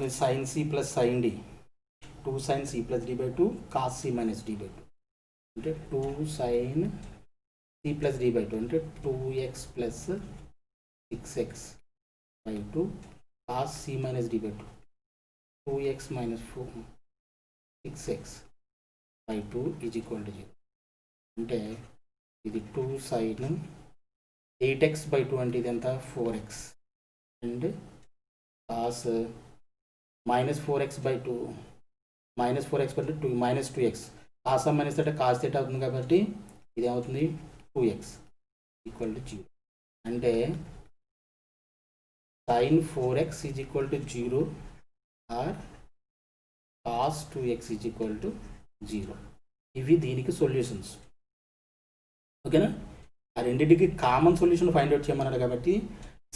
ఏమవుతుంది sin c plus sin d 2 sin c plus d by 2 cos c minus d by 2 అంటే 2 sin c plus d by 2 అంటే 2x plus 6x by 2 cos c minus d by 2 2x minus 4 6x by 2 is equal to 0 అంటే ఇది 2 sin 8x by 2 అంటే ఇది ఎంత 4x and cos minus 4x by 2 minus 4x by 2 minus 2x cos minus theta cos theta అవుతుంది కాబట్టి ఇది అవుతుంది 2x equal to 0 అంటే sin 4x is equal to 0 or cos 2x is equal to 0. ఇవి దీనికి సొల్యూషన్స్. ఓకేనా? ఆ రెండింటికి కామన్ సొల్యూషన్ ఫైండ్ అవుట్ చేయమన్నాడు కాబట్టి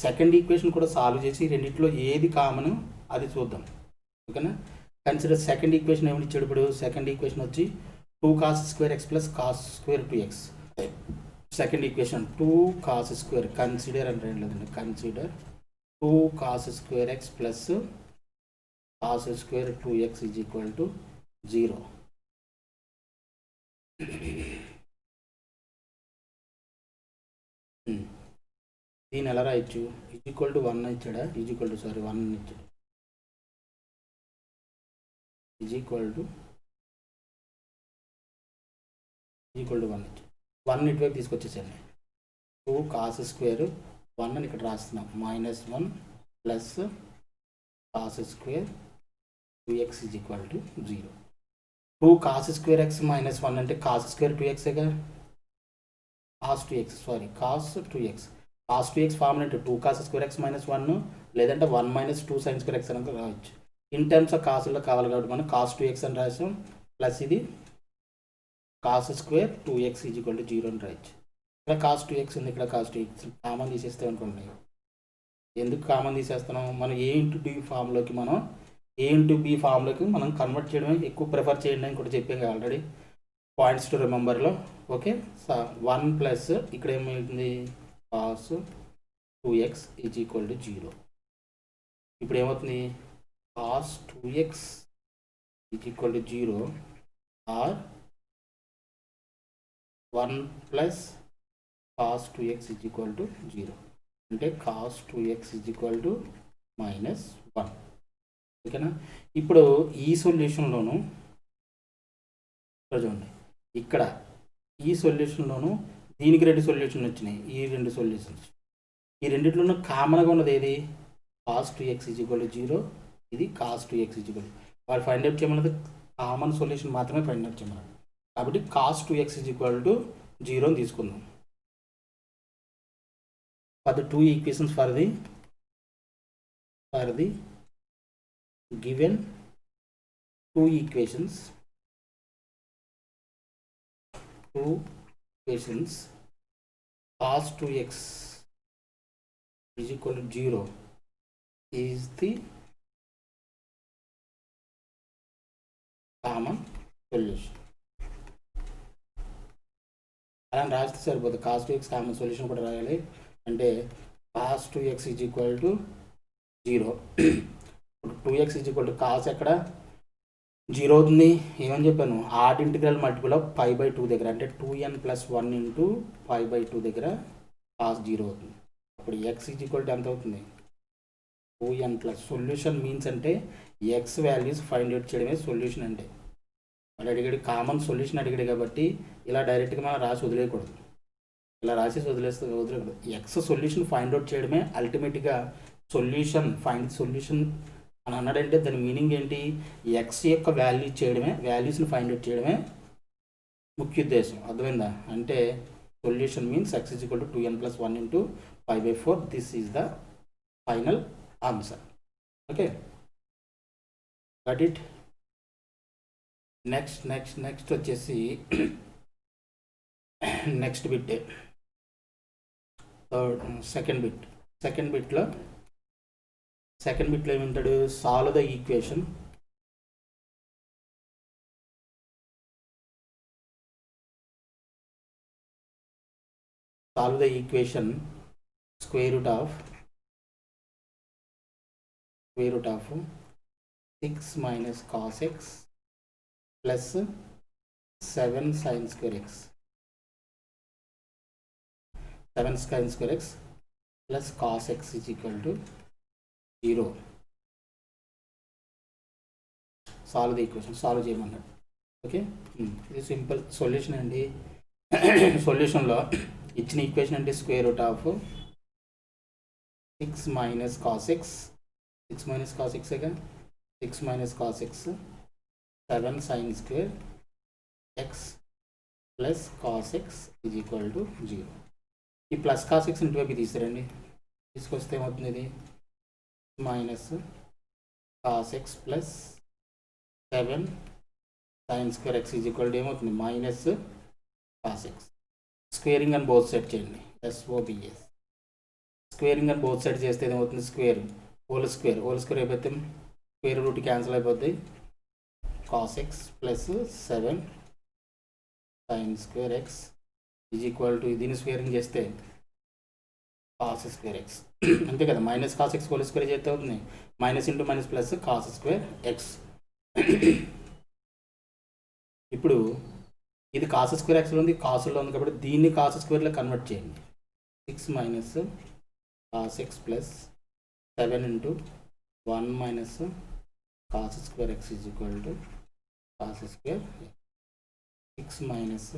సెకండ్ ఈక్వేషన్ కూడా సాల్వ్ చేసి రెండింటిలో ఏది కామన్ అది చూద్దాం. ఓకేనా? కన్సిడర్ సెకండ్ ఈక్వేషన్ ఏమని ఇచ్చాడు ఇప్పుడు? సెకండ్ ఈక్వేషన్ వచ్చి 2 cos square x plus cos square 2x. Second equation 2 cos square consider అంటే ఏం లేదండి, consider 2 cos square x plus cos square 2x is equal to 0. దీన్ని ఎలా రాయొచ్చు? ఈజ్ ఈక్వల్ టు 1 ఇచ్చాడా? ఈజ్ ఈక్వల్ టు 1 ఇచ్చాడు. Is equal to 1 ఇచ్చాడు. 1 ఇటువైపు తీసుకొచ్చేసండి. 2 cos స్క్వేర్ 1 అని ఇక్కడ రాస్తున్నాం, -1 plus cos square 2x is equal to 0. 2 cos square x -1 అంటే cos స్క్వేర్ 2x కదా, cos 2x cos 2x cos 2x formula అంటే 2 cos స్క్వేర్ x -1 లేదంటే 1 - 2 sin స్క్వేర్ x అని రావచ్చు. ఇన్ టర్మ్స్ ఆఫ్ కాసుల్లో కావాలి కాబట్టి మనం cos 2x అని రాసాం, ప్లస్ ఇది cos square 2x is equal to 0 అని రాయొచ్చు. ఇక్కడ cos 2x ఉంది, ఇక్కడ cos 2x కామన్ తీసేస్తే అనుకోండి. ఎందుకు కామన్ తీసేస్తున్నాం? మనం a ఇంటూ b ఫామ్లోకి మనం కన్వర్ట్ చేయడమే ఎక్కువ ప్రిఫర్ చేయండి అని కూడా చెప్పాం కదా ఆల్రెడీ, పాయింట్స్ టు రిమెంబర్లో. ఓకే, 1 ప్లస్ ఇక్కడ ఏమవుతుంది cos 2x is equal to 0. ఇప్పుడు ఏమవుతుంది? cos 2x is equal to 0 or 1 plus cos 2x is equal to 0 అంటే cos 2x is equal to -1. ఓకేనా? ఇప్పుడు ఈ సొల్యూషన్లోను చూడండి, ఇక్కడ ఈ సొల్యూషన్లోను దీనికి 2 సొల్యూషన్ వచ్చినాయి. ఈ 2 సొల్యూషన్స్, ఈ రెండిట్లోనూ కామన్గా ఉన్నది ఏది? cos 2x is equal to 0, ఇది cos 2x ఈజ్ ఈక్వల్. వాళ్ళు ఫైండ్ అవుట్ చేయమన్నది కామన్ సొల్యూషన్ మాత్రమే ఫైండ్ అవుట్ చేయమన్నారు కాబట్టి cos 2x is equal to 0 అని తీసుకుందాం. For the 2 equations for the given 2 equations cos 2x is equal to 0 is the common solution. అలా రాస్తే సరిపోతుంది. cos 2x common solution కూడా రాయాలి. అంటే cos 2x is equal to 0. 2x is equal to cos ఎక్కడ 0 అవుతుంది? ఏమని చెప్పాను? Add integral multiple of π by 2 దగ్గర, అంటే 2n ప్లస్ 1 ఇంటూ π బై 2 దగ్గర cos 0 అవుతుంది. అప్పుడు x ఈజ్ ఈక్వల్ టు ఎంత అవుతుంది? 2n plus. సొల్యూషన్ మీన్స్ అంటే ఎక్స్ వాల్యూస్ ఫైండ్ అవుట్ చేయడమే సొల్యూషన్. అంటే వాళ్ళు అడిగాడు కామన్ సొల్యూషన్ అడిగాడు కాబట్టి ఇలా డైరెక్ట్గా మనం రాసి వదిలేయకూడదు. ఇలా రాసేసి వదిలేయకూడదు. ఎక్స్ సొల్యూషన్ ఫైండ్ అవుట్ చేయడమే అల్టిమేట్గా సొల్యూషన్. ఫైండ్ సొల్యూషన్ అని అన్నాడంటే దాని మీనింగ్ ఏంటి? ఎక్స్ యొక్క వాల్యూస్ని ఫైండ్ అవుట్ చేయడమే ముఖ్య ఉద్దేశం. అర్థమైందా? అంటే solution means x is equal to 2n plus 1 into π by 4. This is the final answer. Okay, got it. Next వచ్చేసి నెక్స్ట్ బిట్, సెకండ్ బిట్లో ఏమంటాడు? Solve the equation square root of 6 minus cos x plus 7 sin square x. 7 sin square x plus cos x is equal to 0. Solve the equation, solve చేయమన్నాడు. Okay, ఇది simple solution అండి. సొల్యూషన్లో ఇచ్చిన equation అంటే square root of 6 minus cos x, 6 minus cos x ఏగా, 6 minus cos x 7 sin square x plus cos x is equal to 0. ఈ plus cos X ఇంటివైపు తీసారండి, తీసుకొస్తే ఏమవుతుంది, ఇది minus cos x plus 7 sin square x is equal to ఏమవుతుంది, minus cos X. Squaring అని both side చేయండి, SOBS. Squaring అని both side చేస్తే ఏమవుతుంది, స్క్వేర్ హోల్ స్క్వేర్ అయిపోతే స్క్వేర్ రూట్ క్యాన్సిల్ అయిపోద్ది. Cos x plus 7 sin square x is equal to, దీన్ని squaring చేస్తే కాస్ స్క్వేర్ ఎక్స్ అంతే కదా, minus cos X whole square చేస్తే అవుతుంది minus into minus plus cos square X. ఇప్పుడు ఇది కాస్ స్క్వేర్ ఎక్స్లో ఉంది, కాసులో ఉంది కాబట్టి దీన్ని కాస్ స్క్వేర్లో కన్వర్ట్ చేయండి. 6 minus cos x plus 7 into 1 minus cos square x is equal to cos square. 6 minus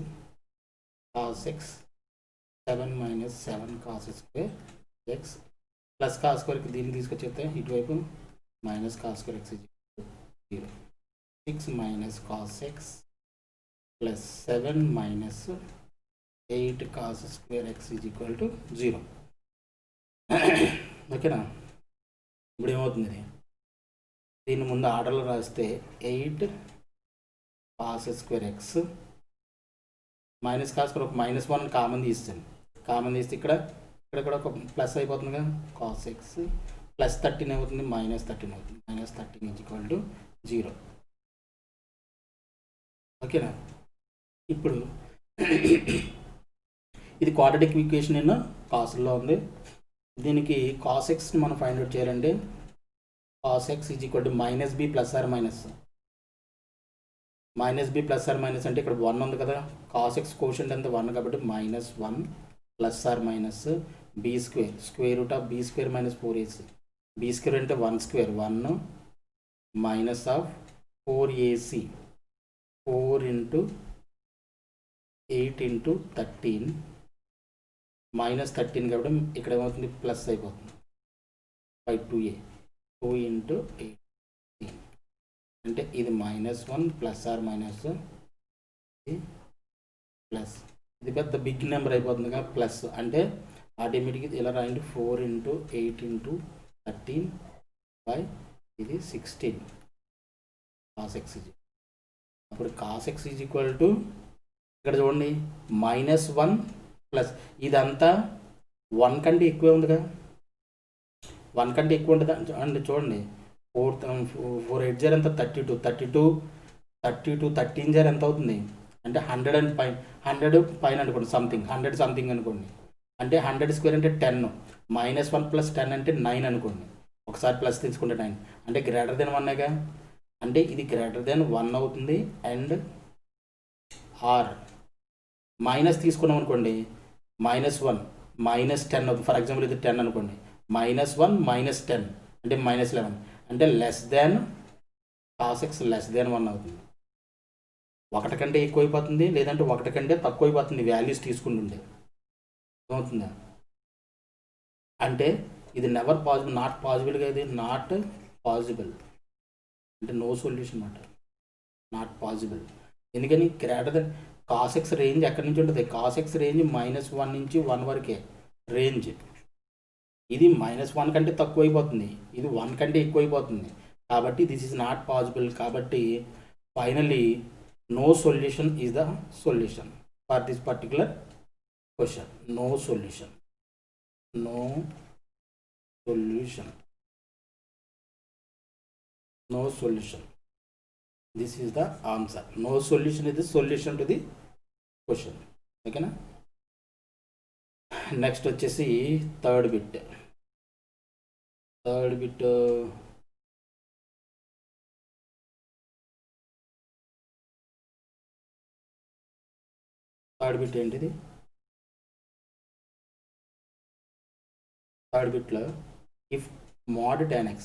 cos x 7 minus 7 cos square x plus cos స్క్వేర్కి దీన్ని తీసుకొచ్చేస్తే ఇటువైపు minus cos square x is equal to 0. 6 minus cos x plus 7 minus 8 cos square x is equal to 0. ఓకేనా, ఇప్పుడు ఏమవుతుంది, ఇది దీన్ని ముందు ఆర్డర్లో రాస్తే 8 cos square X minus cos square, ఒక -1 కామన్ తీస్తాను, కామన్ తీస్తే ఇక్కడ కూడా ఒక ప్లస్ అయిపోతుంది కదా, కాస్ ఎక్స్ ప్లస్ 13 అవుతుంది, -13 అవుతుంది, -13 ఈజ్ ఈక్వల్ టు 0. ఓకేనా, ఇప్పుడు ఇది క్వాడ్రాటిక్ ఈక్వేషన్ ఇన్ కాసుల్లో ఉంది. దీనికి కాస్ ఎక్స్ని మనం ఫైండ్ అవుట్ చేయాలంటే cos x is equal to minus b plus or minus. Minus b plus or minus అంటే ఇక్కడ 1 ఉంది కదా, కాస్ ఎక్స్ కోషంట్ అంతా 1 కాబట్టి -1 plus or minus b square, square root of b square minus 4ac. B square అంటే 1 square, 1 minus of 4ac, 4 into 8 into 13 -13 కాబట్టి ఇక్కడ ఏమవుతుంది, ప్లస్ అయిపోతుంది బై 2a, 2 ఇంటూ 8 అంటే ఇది -1 ప్లస్ ఆర్ మైనస్ ప్లస్, ఇది పెద్ద బిగ్ నెంబర్ అయిపోతుంది కదా, ప్లస్ అంటే ఆటోమేటిక్గా ఇలా రాయండి, 4 ఇంటూ 8 ఇంటూ 13 బై ఇది 16 కాస్ ఎక్స్. అప్పుడు cos x is equal to ఇక్కడ చూడండి -1 ప్లస్ ఇదంతా 1 కంటే ఎక్కువే ఉంది కదా, 1 కంటే ఎక్కువ ఉంటుంది అండి. చూడండి 4 8 0 ఎంత 32, 13 0 ఎంత అవుతుంది అంటే 100 పైన అనుకోండి, సంథింగ్ 100 సంథింగ్ అనుకోండి, అంటే 100 స్క్వేర్ అంటే 10, -1 ప్లస్ 10 అంటే 9 అనుకోండి, ఒకసారి ప్లస్ తీసుకుంటే 9 అంటే గ్రేటర్ దెన్ 1గా, అంటే ఇది గ్రేటర్ దెన్ 1 అవుతుంది. అండ్ ఆర్ మైనస్ తీసుకున్నాం అనుకోండి, -1 -10 అవుతుంది. ఫర్ ఎగ్జాంపుల్ ఇది 10 అనుకోండి, -1 -10 అంటే -11 అంటే less than cos X less than 1 అవుతుంది. 1 కంటే ఎక్కువ అయిపోతుంది, లేదంటే 1 కంటే తక్కువ అయిపోతుంది వాల్యూస్ తీసుకుంటుంటే, అవుతుందా అంటే ఇది నెవర్ పాసిబుల్, నాట్ పాసిబుల్గా, ఇది నాట్ పాసిబుల్ అంటే నో సొల్యూషన్ అన్నమాట, నాట్ పాసిబుల్. ఎందుకని greater than cos X range ఎక్కడి నుంచి ఉంటుంది, కాస్ ఎక్స్ రేంజ్ -1 నుంచి 1 వరకే రేంజ్, ఇది -1 కంటే తక్కువ అయిపోతుంది, ఇది 1 కంటే ఎక్కువ అయిపోతుంది, కాబట్టి దిస్ ఈజ్ నాట్ పాసిబుల్. కాబట్టి finally no solution is the solution for this particular question. No solution, no solution, no solution. This is the answer. No solution is the solution to the question. Okay na? Next వచ్చేసి third bit third bit ఏంటిది? Third బిట్లో if mod tan x,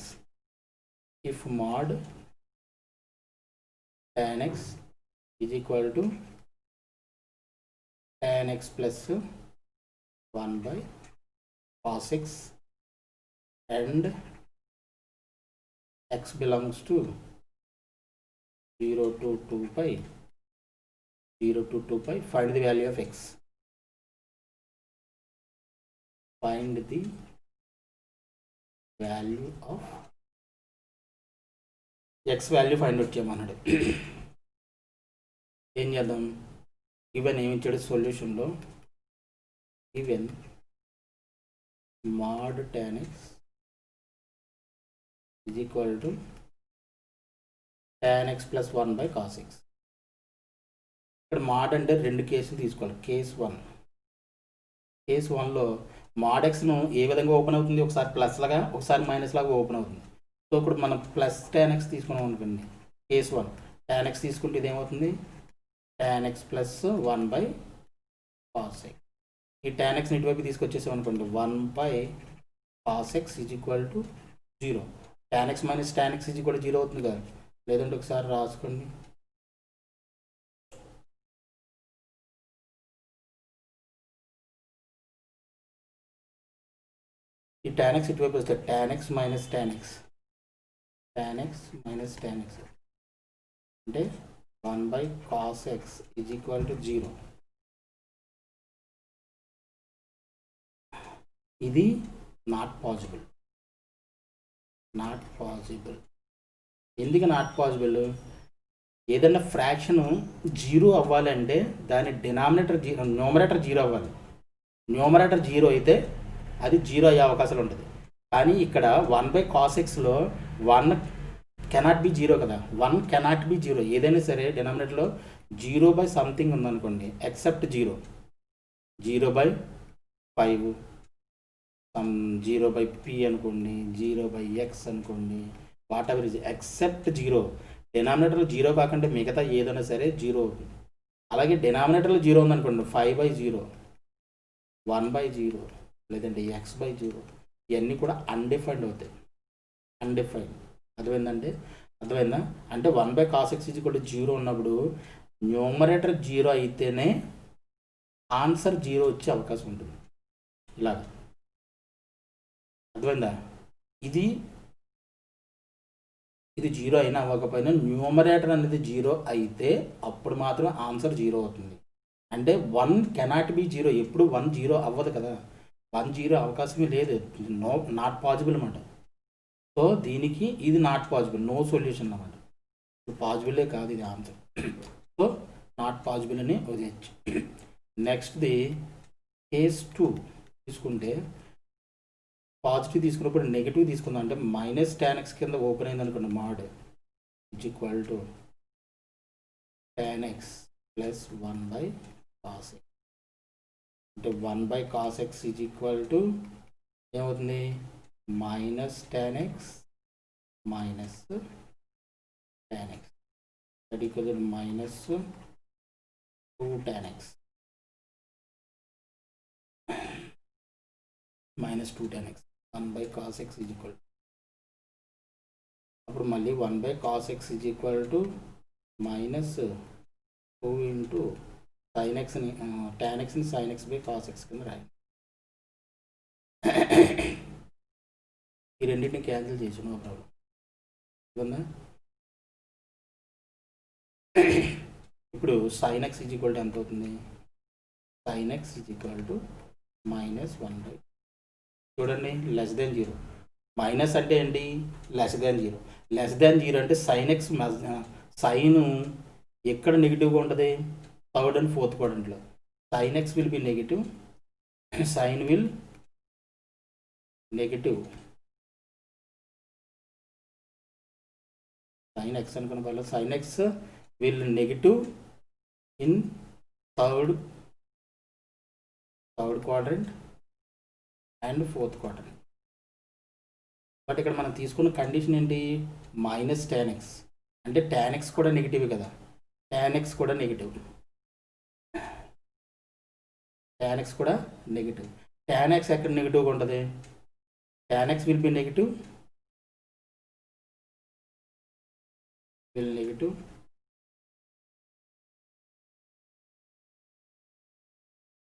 if mod tan x is equal to tan x plus 1 by cos x and x belongs to 0 to 2 pi, 0 to 2 pi, find the value of x. Find the value of x value find out చేయమన్నాడు. ఏం చేద్దాం? Given ఏమి ఇచ్చాడు సొల్యూషన్లో? Given mod tan x is equal to tan x plus 1 by cos x. ఇక్కడ mod అంటే రెండు కేసులు తీసుకోవాలి. కేస్ 1లో mod xను ఏ విధంగా ఓపెన్ అవుతుంది? ఒకసారి ప్లస్ లాగా, ఒకసారి మైనస్ లాగా ఓపెన్ అవుతుంది. సో ఇప్పుడు మనం ప్లస్ tan x తీసుకున్నాం అనుకోండి. కేస్ 1 tan x తీసుకుంటే ఇదేమవుతుంది? tan x plus 1 by cos x. ఈ tan x ఇటువైపు తీసుకొచ్చేసాం అనుకోండి, 1 by cos x is equal to 0. tan x minus tan x is equal to 0 అవుతుంది కదా? లేదంటే ఒకసారి రాసుకోండి. ఈ tan x ఇటువైపు వస్తే tan x minus tan x, tan x minus tan x అంటే 1 by cos x is equal to 0. ఇది నాట్ పాసిబుల్. ఎందుకు నాట్ పాసిబుల్? ఏదైనా ఫ్రాక్షన్ 0 అవ్వాలంటే దాని డినామినేటర్ న్యూమరేటర్ 0 అవ్వాలి. న్యూమరేటర్ 0 అయితే అది 0 అయ్యే అవకాశాలు ఉంటుంది. కానీ ఇక్కడ 1 by cos xలో 1 కెనాట్ బి 0 కదా, 1 కెనాట్ బి 0. ఏదైనా సరే డినామినేటర్లో 0 by సంథింగ్ ఉందనుకోండి, ఎక్సెప్ట్ 0 by 5, 0 by p అనుకోండి, 0 by x అనుకోండి, వాట్ ఎవర్ ఇస్ ఎక్సెప్ట్ 0. డినామినేటర్లో 0 కాకుండా మిగతా ఏదైనా సరే 0 అవుతుంది. అలాగే డినామినేటర్లో 0 ఉందనుకోండి, 5 by 0, 1 by 0, లేదంటే x by 0, ఇవన్నీ కూడా అన్డిఫైన్డ్ అవుతాయి. అర్థమైందా? అంటే 1 by cos x is equal to 0 ఉన్నప్పుడు న్యూమరేటర్ 0 అయితేనే ఆన్సర్ 0 వచ్చే అవకాశం ఉంటుంది. ఇలాగ అర్థమైందా? ఇది 0 అయినా అవ్వకపోయినా న్యూమరేటర్ అనేది 0 అయితే అప్పుడు మాత్రం ఆన్సర్ 0 అవుతుంది. అంటే 1 కెనాట్ బి 0. ఎప్పుడు 1 0 అవ్వదు కదా, 1 0 అవకాశమే లేదు. నాట్ పాసిబుల్ అన్నమాట. సో దీనికి ఇది నాట్ పాసిబుల్, నో సొల్యూషన్ అన్నమాట. పాసిబులే కాదు ఇది ఆన్సర్. సో నాట్ పాసిబుల్ అని వదిలేచ్చు. నెక్స్ట్ది కేస్ 2 తీసుకుంటే పాజిటివ్ తీసుకున్నప్పుడు నెగిటివ్ తీసుకుందాం. అంటే మైనస్ tan x కింద ఓపెన్ అయింది అనుకోండి, mod is equal to tan x plus 1 by cos x. అంటే 1 by cos x is equal to ఏమవుతుంది? Minus tan x minus tan x, that equals to minus 2 tan x minus 2 tan x. 1 by cos x is equal to, అప్పుడు మళ్ళీ 1 by cos x is equal to minus 2 into sin x ని tan x ని sin x by cos x కింద రాయండి. ఈ రెండింటిని cancel చేసి no problem. ఇవ్వందా? ఇప్పుడు sin x is equal to ఎంత అవుతుంది? sin x is equal to minus 1 by, చూడండి, లెస్ దెన్ 0. మైనస్ అంటే ఏంటి? Less than 0. లెస్ దెన్ 0 అంటే సైన్ ఎక్స్, సైన్ ఎక్కడ నెగిటివ్గా ఉంటుంది? థర్డ్ అండ్ ఫోర్త్ క్వాడ్రంట్లో. Sine x will be negative, sine will negative, sine x అనుకున్న వల్ల sine x will negative in third quadrant and fourth quadrant. But ఇక్కడ మనం తీసుకున్న కండిషన్ ఏంటి? Minus tan x. అంటే tan x కూడా నెగిటివ్ కదా, tan x కూడా నెగిటివ్. tan x కూడా నెగిటివ్. tan x ఎక్కడ నెగిటివ్గా ఉంటుంది? tan x will be negative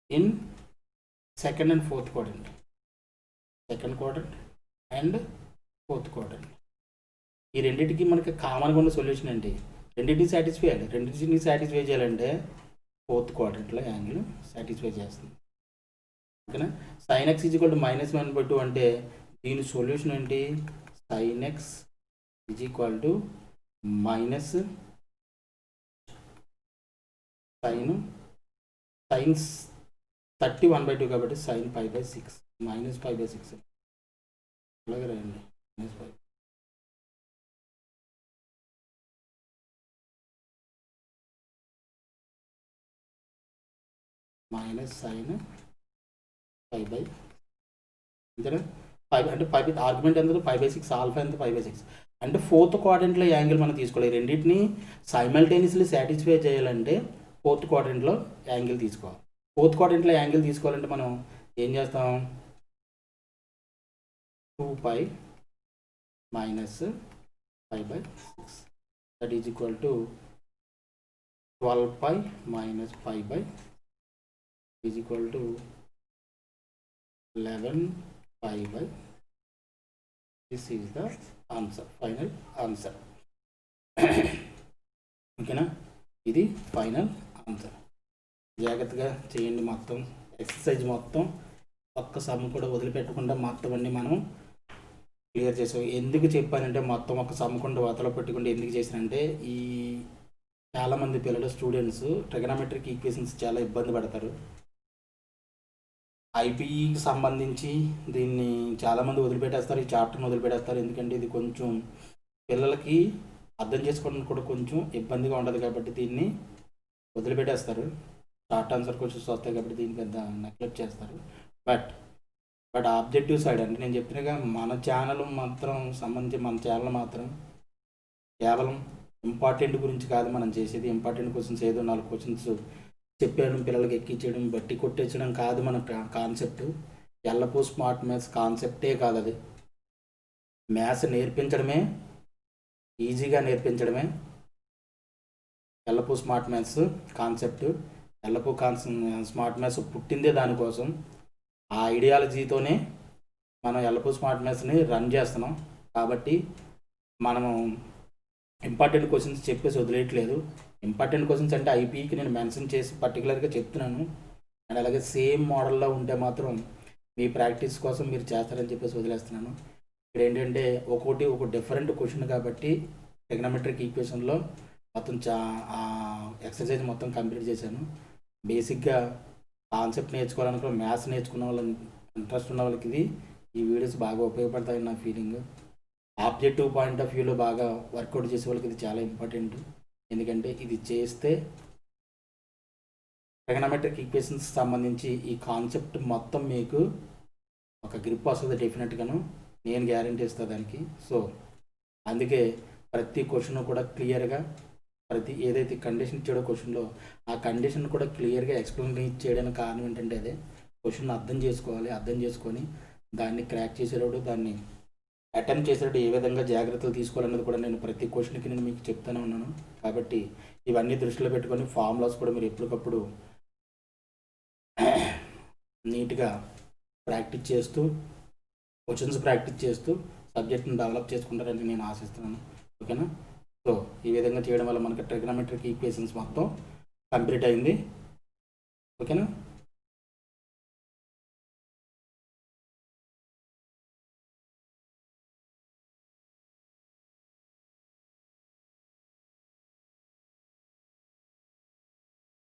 in second and fourth quadrant. Second quadrant and fourth quadrant. ఈ రెండింటికి మనకి కామన్గా ఉన్న సొల్యూషన్ ఏంటి? రెండింటిని సాటిస్ఫై చేయాలి. రెండింటిని సాటిస్ఫై చేయాలంటే ఫోర్త్ క్వాడ్రంట్లో యాంగిల్ సాటిస్ఫై చేస్తుంది. ఓకేనా? sin x -1/2 అంటే దీని సొల్యూషన్ ఏంటి? sin x మైనస్ sin 30 కాబట్టి sin π/6 -π/6 అలాగే రాయండి. -π మైనస్ sin π/, అంతేనా? అంటే ఆర్గ్యుమెంట్ ఎంత? π/6, ఆల్ఫా ఎంత? π/6. అంటే ఫోర్త్ క్వాడ్రంట్లో యాంగిల్ మనం తీసుకోవాలి. రెండింటిని సైమల్టేనియస్లీ సాటిస్ఫై చేయాలంటే ఫోర్త్ క్వాడ్రంట్లో యాంగిల్ తీసుకోవాలి. ఫోర్త్ క్వాడ్రంట్లో యాంగిల్ తీసుకోవాలంటే మనం ఏం చేస్తాం? 2π - π/6 that is equal to 12π - π/, is equal to 11π/. This is the answer, final answer. ఓకేనా? ఇది ఫైనల్ ఆన్సర్. జాగ్రత్తగా చేయండి. మొత్తం ఎక్సర్సైజ్ మొత్తం ఒక్క సమ్ కూడా వదిలిపెట్టకుండా మొత్తం అన్ని మనం క్లియర్ చేసాం. ఎందుకు చెప్పానంటే మొత్తం ఒక సమ్ కూడా వదల పెట్టుకుంటే ఎందుకు చేశానంటే ఈ చాలామంది పిల్లలు స్టూడెంట్స్ ట్రిగనోమెట్రిక్ ఈక్వేషన్స్ చాలా ఇబ్బంది పడతారు. ఐపీఈకి సంబంధించి దీన్ని చాలామంది వదిలిపెట్టేస్తారు, ఈ చాప్టర్ని వదిలిపెట్టేస్తారు. ఎందుకంటే ఇది కొంచెం పిల్లలకి అర్థం చేసుకోవడానికి కూడా కొంచెం ఇబ్బందిగా ఉండదు కాబట్టి దీన్ని వదిలిపెట్టేస్తారు. షార్ట్ ఆన్సర్ క్వశ్చన్స్ వస్తాయి కాబట్టి దీన్ని పెద్ద నెగ్లెక్ట్ చేస్తారు. బట్ ఆబ్జెక్టివ్ సైడ్ అంటే నేను చెప్పినగా మన ఛానల్ మాత్రం సంబంధించి మన ఛానల్ మాత్రం కేవలం ఇంపార్టెంట్ గురించి కాదు మనం చేసేది. ఇంపార్టెంట్ క్వశ్చన్స్ ఏదో 4 క్వశ్చన్స్ చెప్పాను పిల్లలకి ఎక్కించడం బట్టి కొట్టేయడం కాదు మన కాన్సెప్ట్. ఎల్లపూ స్మార్ట్ మ్యాథ్స్ కాన్సెప్టే కాదు, అది మ్యాథ్స్ నేర్పించడమే, ఈజీగా నేర్పించడమే Ellapu smart maths concept. Ellapu smart maths పుట్టిందే దానికోసం. ఆ ఐడియాలజీతోనే మనం ఎల్లపూ స్మార్ట్ మ్యాథ్స్ని రన్ చేస్తున్నాం. కాబట్టి మనము ఇంపార్టెంట్ క్వశ్చన్స్ చెప్పేసి వదిలేయట్లేదు. ఇంపార్టెంట్ క్వశ్చన్స్ అంటే ఐపీకి నేను మెన్షన్ చేసి పర్టికులర్గా చెప్తున్నాను. అండ్ అలాగే సేమ్ మోడల్లో ఉంటే మాత్రం మీ ప్రాక్టీస్ కోసం మీరు చేస్తారని చెప్పేసి వదిలేస్తున్నాను. ఇక్కడ ఏంటంటే ఒక డిఫరెంట్ క్వశ్చన్ కాబట్టి ట్రిగనోమెట్రిక్ ఈక్వేషన్లో మొత్తం ఎక్సర్సైజ్ మొత్తం కంప్లీట్ చేశాను. బేసిక్గా కాన్సెప్ట్ నేర్చుకోవాలనుకున్న మ్యాథ్స్ నేర్చుకున్న వాళ్ళకి ఇంట్రెస్ట్ ఉన్న వాళ్ళకి ఈ వీడియోస్ బాగా ఉపయోగపడతాయని నా ఫీలింగ్. ఆబ్జెక్టివ్ పాయింట్ ఆఫ్ వ్యూలో బాగా వర్కౌట్ చేసే వాళ్ళకి ఇది చాలా ఇంపార్టెంట్. ఎందుకంటే ఇది చేస్తే ట్రిగనోమెట్రిక్ ఈక్వేషన్స్ సంబంధించి ఈ కాన్సెప్ట్ మొత్తం మీకు ఒక గ్రిప్ వస్తుంది డెఫినెట్గాను, నేను గ్యారంటీ ఇస్తాను దానికి. సో అందుకే ప్రతి క్వశ్చన్ కూడా క్లియర్గా ఏదైతే కండిషన్ ఇచ్చాడో క్వశ్చన్లో ఆ కండిషన్ కూడా క్లియర్గా ఎక్స్ప్లెయిన్ చేయడానికి కారణం ఏంటంటే అదే క్వశ్చన్ అర్థం చేసుకోవాలి. అర్థం చేసుకొని దాన్ని క్రాక్ చేసేటప్పుడు దాన్ని అటెంప్ట్ చేసేటప్పుడు ఏ విధంగా జాగ్రత్తలు తీసుకోవాలన్నది కూడా నేను ప్రతి క్వశ్చన్కి నేను మీకు చెప్తూనే ఉన్నాను. కాబట్టి ఇవన్నీ దృష్టిలో పెట్టుకొని ఫార్ములాస్ కూడా మీరు ఎప్పటికప్పుడు నీట్గా ప్రాక్టీస్ చేస్తూ క్వశ్చన్స్ ప్రాక్టీస్ చేస్తూ సబ్జెక్ట్ని డెవలప్ చేసుకుంటారని నేను ఆశిస్తున్నాను. ఓకేనా? సో ఈ విధంగా చేయడం వల్ల మనకి ట్రిగనోమెట్రిక్ ఈక్వేషన్స్ మొత్తం కంప్లీట్ అయింది. ఓకేనా?